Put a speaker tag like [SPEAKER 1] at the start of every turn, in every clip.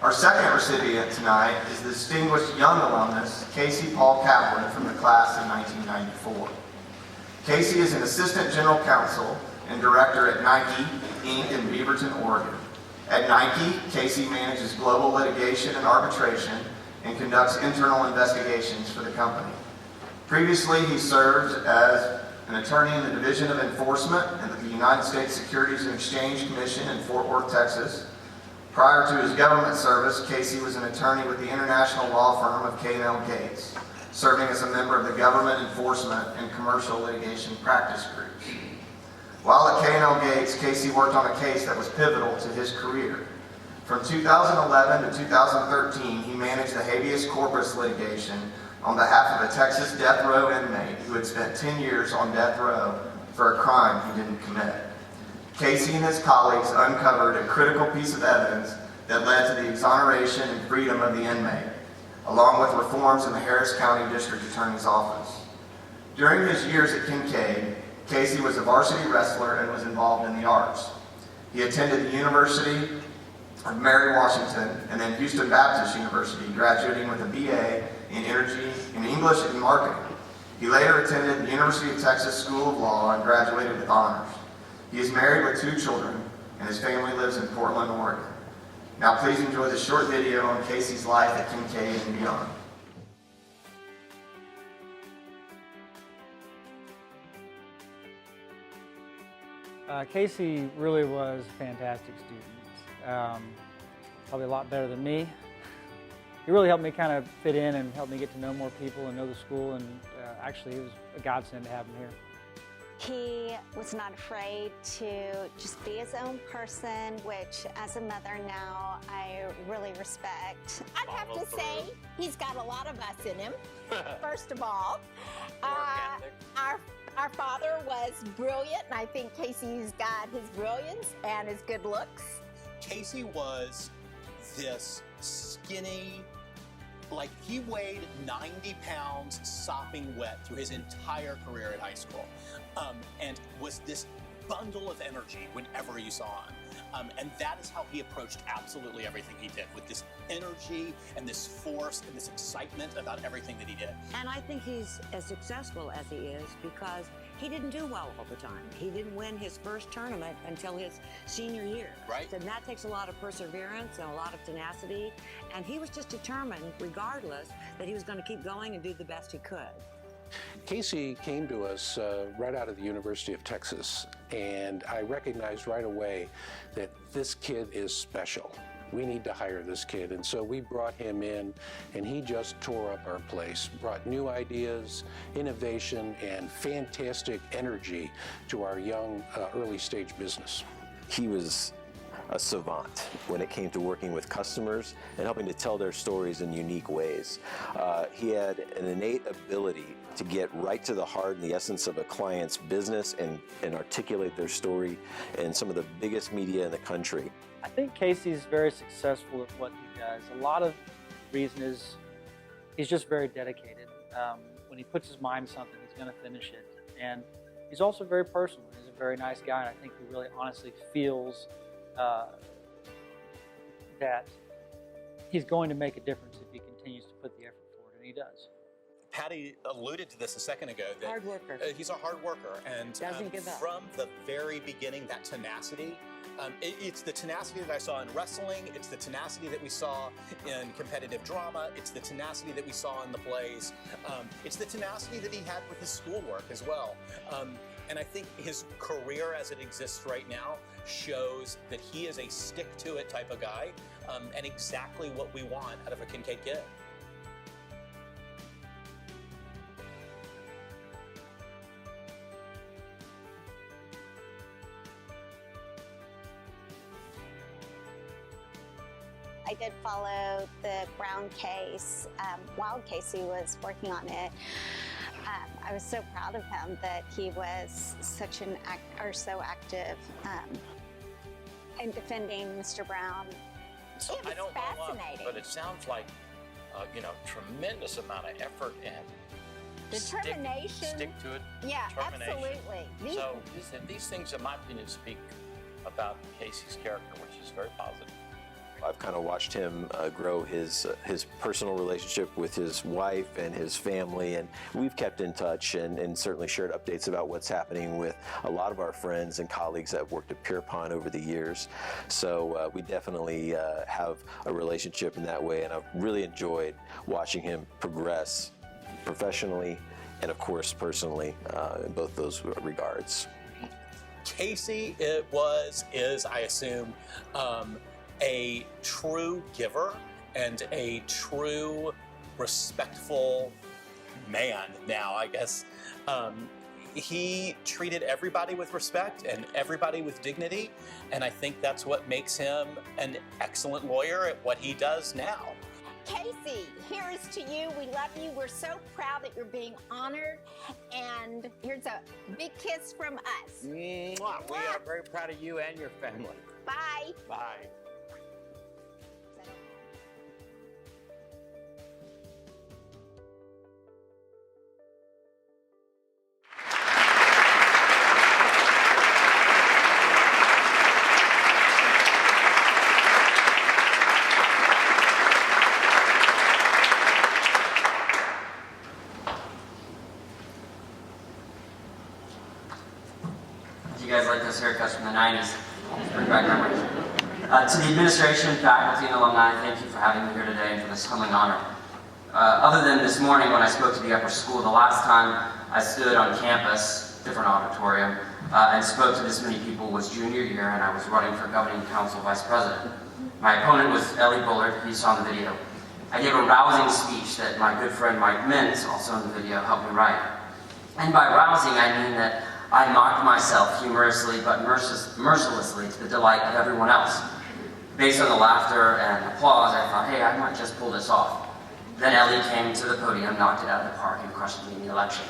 [SPEAKER 1] Our second recipient tonight is the distinguished young alumnus, Casey Paul Kaplan, from the class of 1994. Casey is an assistant general counsel and director at Nike, Inc. in Beaverton, Oregon. At Nike, Casey manages global litigation and arbitration and conducts internal investigations for the company. Previously, he served as an attorney in the Division of Enforcement at the United States Securities and Exchange Commission in Fort Worth, Texas. Prior to his government service, Casey was an attorney with the international law firm of K&L Gates, serving as a member of the Government Enforcement and Commercial Litigation Practice Groups. While at K&L Gates, Casey worked on a case that was pivotal to his career. From 2011 to 2013, he managed the habeas corpus litigation on behalf of a Texas death row inmate who had spent 10 years on death row for a crime he didn't commit. Casey and his colleagues uncovered a critical piece of evidence that led to the exoneration and freedom of the inmate, along with reforms in the Harris County District Attorney's Office. During his years at Kinkaid, Casey was a varsity wrestler and was involved in the arts. He attended the University of Mary Washington and then Houston Baptist University, graduating with a BA in English and marketing. He later attended the University of Texas School of Law and graduated with honors. He is married with 2 children, and his family lives in Portland, Oregon. Now please enjoy this short video on Casey's life at Kinkaid and beyond.
[SPEAKER 2] Casey really was a fantastic student. Probably a lot better than me. He really helped me kind of fit in and helped me get to know more people and know the school, and actually it was a godsend to have him here.
[SPEAKER 3] He was not afraid to just be his own person, which as a mother now, I really respect.
[SPEAKER 4] I'd have to say he's got a lot of us in him, first of all. Our father was brilliant, and I think Casey's got his brilliance and his good looks.
[SPEAKER 5] Casey was this skinny, like he weighed 90 pounds sopping wet through his entire career at high school, and was this bundle of energy whenever you saw him. And that is how he approached absolutely everything he did, with this energy and this force and this excitement about everything that he did.
[SPEAKER 6] And I think he's as successful as he is because he didn't do well all the time. He didn't win his first tournament until his senior year.
[SPEAKER 5] Right.
[SPEAKER 6] And that takes a lot of perseverance and a lot of tenacity. And he was just determined, regardless, that he was going to keep going and do the best he could.
[SPEAKER 7] Casey came to us right out of the University of Texas, and I recognized right away that this kid is special. We need to hire this kid, and so we brought him in, and he just tore up our place, brought new ideas, innovation, and fantastic energy to our young early stage business.
[SPEAKER 8] He was a savant when it came to working with customers and helping to tell their stories in unique ways. He had an innate ability to get right to the heart and the essence of a client's business and articulate their story in some of the biggest media in the country.
[SPEAKER 2] I think Casey's very successful at what he does. A lot of the reason is he's just very dedicated. When he puts his mind to something, he's going to finish it. And he's also very personal. He's a very nice guy, and I think he really honestly feels that he's going to make a difference if he continues to put the effort forward, and he does.
[SPEAKER 5] Patty alluded to this a second ago. That
[SPEAKER 6] Hard worker.
[SPEAKER 5] He's a hard worker, and
[SPEAKER 6] Doesn't give up.
[SPEAKER 5] From the very beginning, that tenacity. It's the tenacity that I saw in wrestling. It's the tenacity that we saw in competitive drama. It's the tenacity that we saw in the plays. It's the tenacity that he had with his schoolwork as well. And I think his career as it exists right now shows that he is a stick-to-it type of guy, and exactly what we want out of a Kinkaid kid.
[SPEAKER 3] I did follow the Brown case while Casey was working on it. I was so proud of him that he was such so active in defending Mr. Brown.
[SPEAKER 5] So
[SPEAKER 4] It was fascinating.
[SPEAKER 9] But it sounds like, tremendous amount of effort and
[SPEAKER 4] Determination.
[SPEAKER 9] Stick to it.
[SPEAKER 4] Yeah,
[SPEAKER 9] determination.
[SPEAKER 4] absolutely.
[SPEAKER 9] So these things, in my opinion, speak about Casey's character, which is very positive.
[SPEAKER 8] I've kind of watched him grow his personal relationship with his wife and his family, and we've kept in touch and certainly shared updates about what's happening with a lot of our friends and colleagues that have worked at Pierpont over the years. So we definitely have a relationship in that way, and I've really enjoyed watching him progress professionally and, of course, personally in both those regards.
[SPEAKER 5] Casey is, I assume, a true giver and a true respectful man now, I guess. He treated everybody with respect and everybody with dignity, and I think that's what makes him an excellent lawyer at what he does now.
[SPEAKER 4] Casey, here is to you. We love you. We're so proud that you're being honored. And here's a big kiss from us.
[SPEAKER 10] Mwah. We are very proud of you and your family.
[SPEAKER 4] Bye.
[SPEAKER 10] Bye.
[SPEAKER 11] You guys like those haircuts from the 90s? Bring back memories. To the administration, faculty, and alumni, thank you for having me here today and for this humbling honor. Other than this morning when I spoke to the upper school, the last time I stood on campus, different auditorium, and spoke to this many people was junior year, and I was running for governing council vice president. My opponent was Ellie Bullard, who you saw in the video. I gave a rousing speech that my good friend Mike Mintz, also in the video, helped me write. And by rousing, I mean that I mocked myself humorously but mercilessly to the delight of everyone else. Based on the laughter and applause, I thought, hey, I might just pull this off. Then Ellie came to the podium, knocked it out of the park, and crushed me in the election.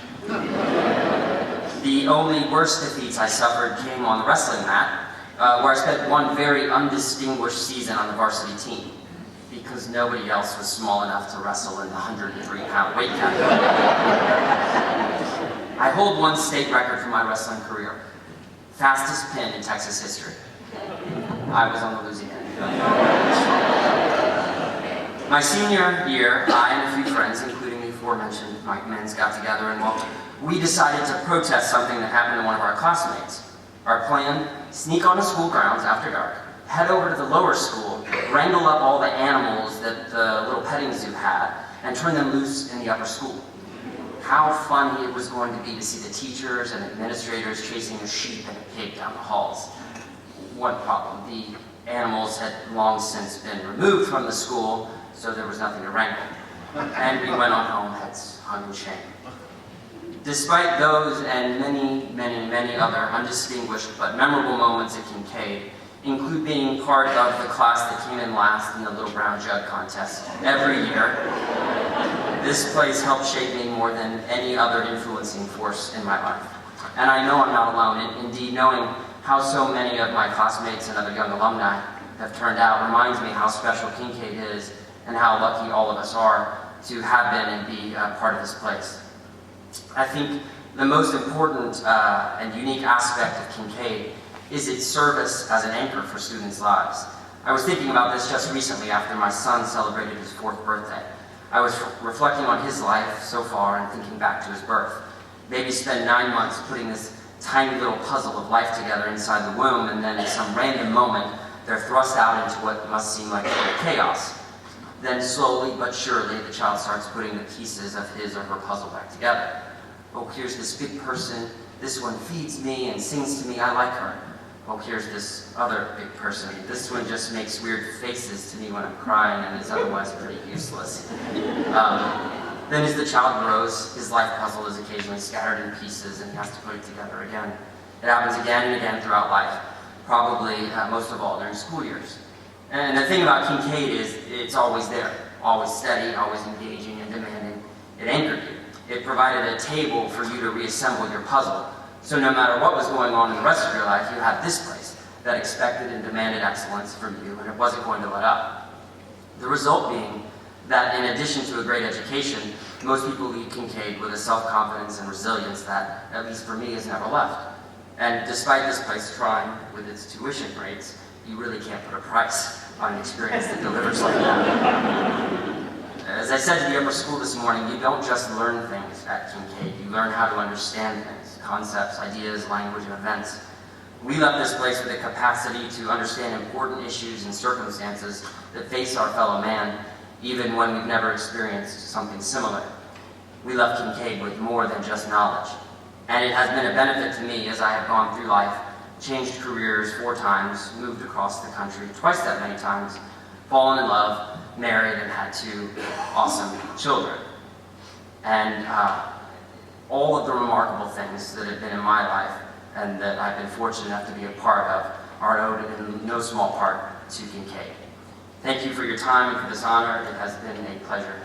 [SPEAKER 11] The only worst defeats I suffered came on the wrestling mat, where I spent one very undistinguished season on the varsity team, because nobody else was small enough to wrestle in the 103-pound weight category. I hold one state record for my wrestling career. Fastest pin in Texas history. I was on the losing end. My senior year, I and a few friends, including the aforementioned Mike Mintz, got together and, well, we decided to protest something that happened to one of our classmates. Our plan, sneak onto school grounds after dark, head over to the lower school, wrangle up all the animals that the little petting zoo had, and turn them loose in the upper school. How funny it was going to be to see the teachers and administrators chasing a sheep and a pig down the halls. One problem, the animals had long since been removed from the school, so there was nothing to wrangle. And we went on home, heads hung in shame. Despite those and many, many, many other undistinguished but memorable moments at Kinkaid, include being part of the class that came in last in the Little Brown Jug contest every year, this place helped shape me more than any other influencing force in my life. And I know I'm not alone. Indeed, knowing how so many of my classmates and other young alumni have turned out reminds me how special Kinkaid is and how lucky all of us are to have been and be part of this place. I think the most important and unique aspect of Kinkaid is its service as an anchor for students' lives. I was thinking about this just recently after my son celebrated his 4th birthday. I was reflecting on his life so far and thinking back to his birth. Babies spend 9 months putting this tiny little puzzle of life together inside the womb, and then at some random moment, they're thrust out into what must seem like total chaos. Then slowly but surely, the child starts putting the pieces of his or her puzzle back together. Oh, here's this big person. This one feeds me and sings to me. I like her. Oh, here's this other big person. This one just makes weird faces to me when I'm crying and is otherwise pretty useless. Then as the child grows, his life puzzle is occasionally scattered in pieces and he has to put it together again. It happens again and again throughout life, probably most of all during school years. And the thing about Kinkaid is it's always there, always steady, always engaging and demanding. It anchored you. It provided a table for you to reassemble your puzzle. So no matter what was going on in the rest of your life, you had this place that expected and demanded excellence from you, and it wasn't going to let up. The result being that in addition to a great education, most people leave Kinkaid with a self-confidence and resilience that, at least for me, has never left. And despite this place trying with its tuition rates, you really can't put a price on an experience that delivers like that. As I said to the upper school this morning, you don't just learn things at Kinkaid, you learn how to understand things, concepts, ideas, language, and events. We left this place with the capacity to understand important issues and circumstances that face our fellow man, even when we've never experienced something similar. We left Kinkaid with more than just knowledge. And it has been a benefit to me as I have gone through life, changed careers 4 times, moved across the country twice that many times, fallen in love, married, and had 2 awesome children. And all of the remarkable things that have been in my life and that I've been fortunate enough to be a part of are owed in no small part to Kinkaid. Thank you for your time and for this honor. It has been a pleasure